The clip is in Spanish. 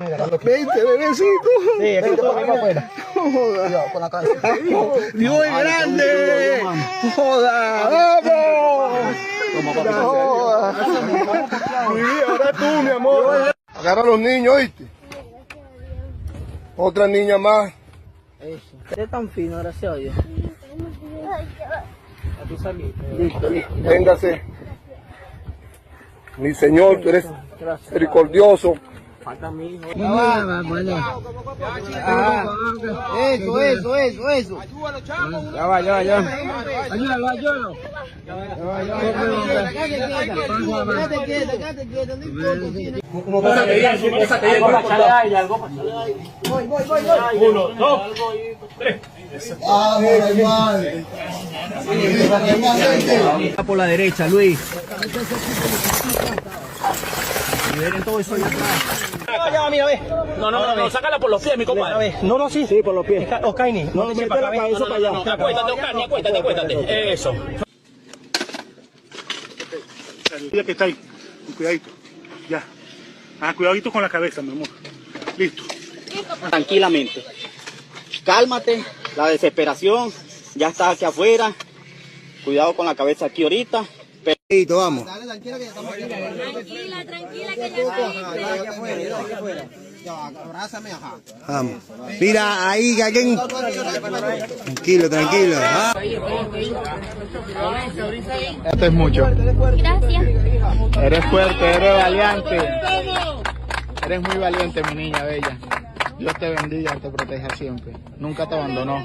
Vente, bebecito. Sí, es que todo para afuera. Joda. Con la cabeza. Dios es grande. Joda. ¡Vamos! Joda. Mi vida, ahora tú, mi amor. Agarra a los niños, ¿oíste? Otra niña más. Eso. Eres tan fino, gracias a Dios. A tu salida. Listo, listo. Véngase. Mi Señor, tú eres misericordioso. Falta mi hijo. Eso. Ya va. Ayúdalo. Uno, dos, tres. Por la derecha, Luis. Liberen todo eso allá atrás. Ya va, mira, ve. No, sácala por los pies, mi compadre. No, sí, por los pies. Oscaini, No, mete la cabeza para allá. Acuéstate, Oscar, acuéstate. Eso. Mira que está ahí, con cuidadito, ya. Cuidadito con la cabeza, mi amor. Listo. Tranquilamente. Cálmate, la desesperación ya está aquí afuera. Cuidado con la cabeza aquí ahorita. Vamos. Tranquila, que ya Vamos. Mira, ahí, alguien. Tranquilo. Esto es mucho. Gracias. Eres fuerte, eres valiente. Eres muy valiente, mi niña bella. Dios te bendiga y te proteja siempre. Nunca te abandonó.